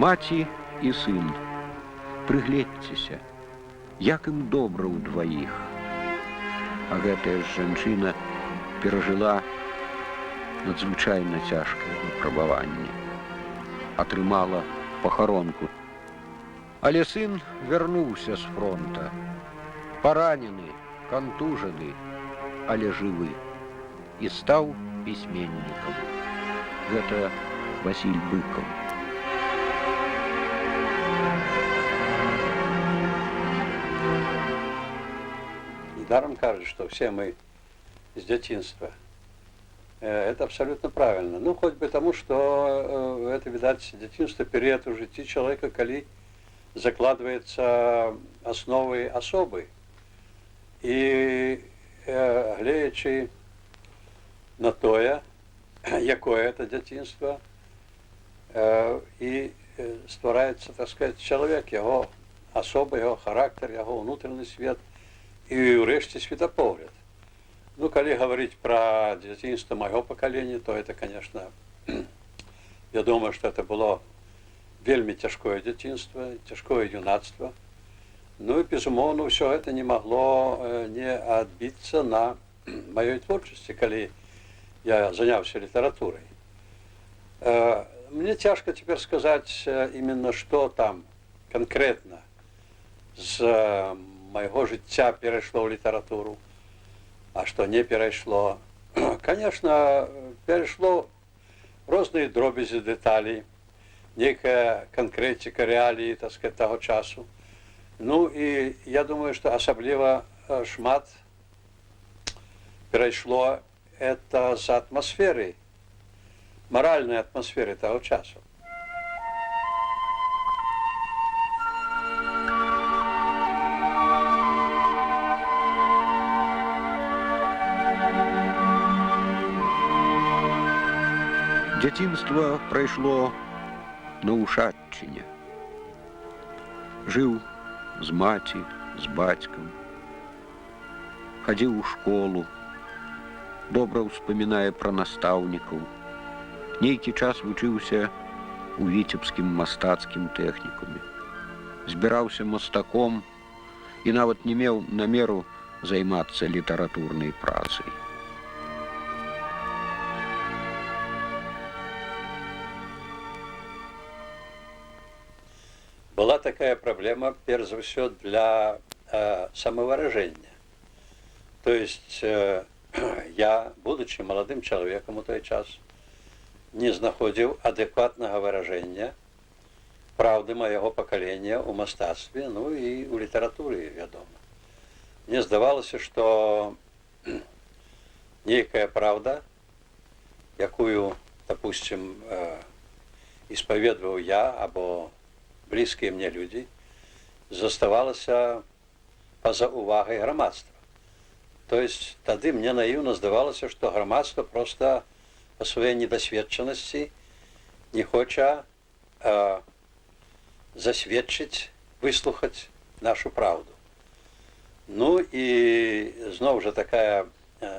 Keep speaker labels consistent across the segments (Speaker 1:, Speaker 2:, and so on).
Speaker 1: Маці і сын. Прыгледзьцеся, як ім добра ўдваіх. А гэтая ж жанчына перажыла надзвычайна цяжкае выпрабаванне. Атрымала пахаронку. Але сын вярнуўся з фронта. Паранены, кантужаны, але жывы. І стаў пісьменнікам. Гэта Васіль Быкаў.
Speaker 2: Недаром кажут, что все мы с детинства. Это абсолютно правильно. Ну, хоть бы потому, что это, видать, детинство период у житті человека, коли закладывается основы особы. И глядячи на тое, якое это детинство, и стварається, так сказать, человек, его особа, его характер, его внутренний свет, и урешті светопогляд. Ну, коли говорить про детинство моего поколения, то это, конечно, я думаю, что это было вельми тяжкое детинство, тяжкое юнацтво. Ну и, безумовно, все это не могло не отбиться на моей творчости, коли я занялся литературой. Мне тяжко теперь сказать именно, что там конкретно з моего життя перейшло в литературу, а что не перейшло. Конечно, перейшло різні дробязі деталі, некая конкретика реалії, так сказать, того часу. Ну і я думаю, що особливо шмат перейшло это з атмосфери, моральної атмосфери того часу.
Speaker 1: Дзяцінства прайшло на Ушаччыне. Жыў з маці, з бацькам. Хадзіў у школу. Добра ўспамінае пра настаўнікаў. Нейкі час вучыўся у віцебскім мастацкім тэхнікуме. Збіраўся мастаком і нават не меў намеру займацца літаратурнай працай.
Speaker 2: Была такая проблема, перш за все, для самовыражения. То есть я, будучи молодым человеком у той час, не знаходзіў адекватного выражения правды моего поколения у мастацтве, ну и у литературы, вядома. Мне здавалося, что некая правда, якую, допустим, исповедовал я, або близкие мне люди, заставалася поза увагой громадства. То есть тады мне наивно здавалося, что громадство просто по своей недосведченности не хоча засведчить, выслухать нашу правду. Ну и знову же такая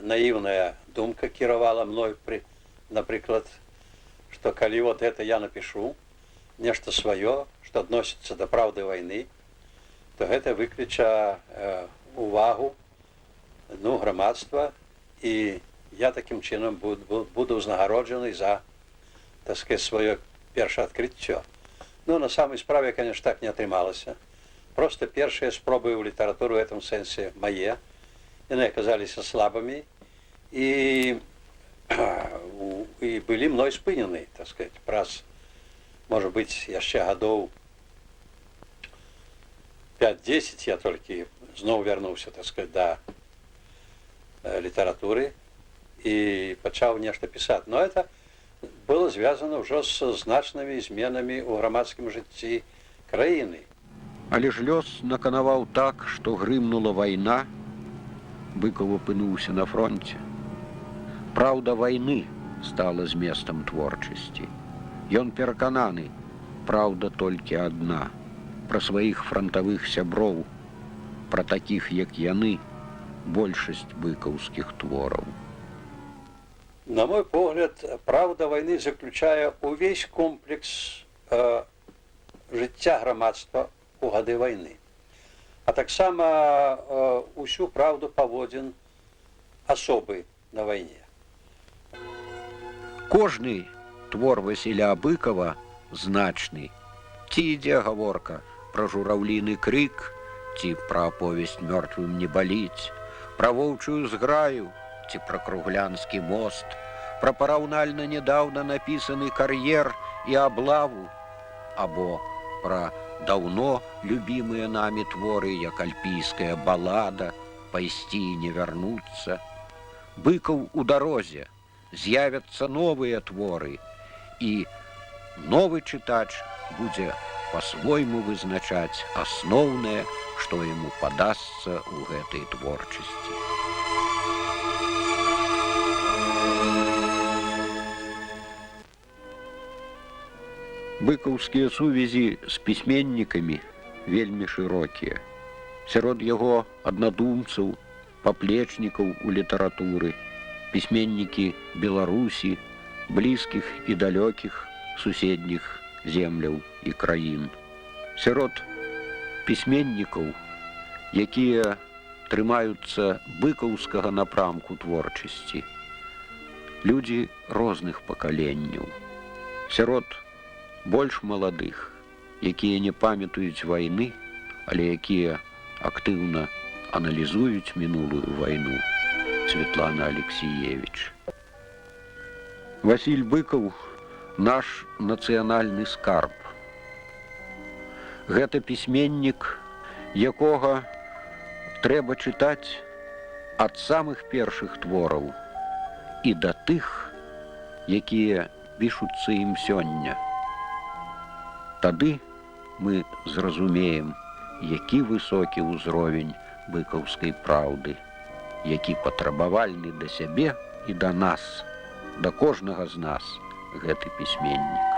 Speaker 2: наивная думка кіравала мной, например, что коли вот это я напишу, нечто свое, что относится до правды войны, то это выключа увагу, ну, громадства, и я таким чином буду узнагароджений за, так сказать, свое перше открытие. Ну, на самой справе, конечно, так не атрымалася. Просто первые спробы в литературу в этом сенсе мои, они оказались слабыми, и были мной спынены, так сказать, праз, может быть, еще годов 5-10 я только снова вернулся, так сказать, до литературы и начал нечто писать. Но это было связано уже с значными изменами у громадском житті краины.
Speaker 1: Але ж лёс наканаваў так, што грымнула вайна, Быкаў апынуўся на фронте. Праўда вайны стала зместам творчасці. Ён перакананы, праўда толькі адна. Пра сваіх фронтавых сяброў, пра такіх, як яны, большасць быкаўскіх твораў.
Speaker 2: На мой погляд, правда войны заключая увесь комплекс жыцця грамадства ў гады вайны. А таксама усю праўду паводзін асобы на вайне.
Speaker 1: Кожны твор Васіля Быкова значны. Ці ідзе гаворка пра жураўліны крык, ці пра аповесць «Мёртвым не баліць», пра воўчую зграю, ці пра круглянскі мост, пра параўнальна нядаўна напісаны кар'ер і аблаву, або пра даўно любімыя намі творы, як альпійская балада, «Пайсці і не вярнуцца». Быкаў у дарозе, з'явяцца новыя творы, і новы чытач будзе па-свойму вызначаць асноўнае, што яму падасца ў гэтай творчасці. Быкаўскія сувязі з пісьменнікамі вельмі шырокія. Сярод яго аднадумцаў, паплечнікаў у літаратуры, пісьменнікі Беларусі, блізкіх і далёкіх суседніх земляў і краін. Сярод пісьменнікаў, якія трымаюцца быкаўскага напрамку творчасці, людзі розных пакаленняў. Сярод больш маладых, якія не памятаюць вайны, але якія актыўна аналізуюць мінулую вайну, Светлана Алексіевіч. Васіль Быкаў – наш нацыянальны скарб. Гэта пісьменнік, якога трэба чытаць ад самых першых твораў і да тых, якія пішуцца ім сёння. Тады мы зразумеем, які высокі ўзровень быкаўскай праўды, які патрабавальны да сябе і да нас, да кожнага з нас гэты пісьменнік.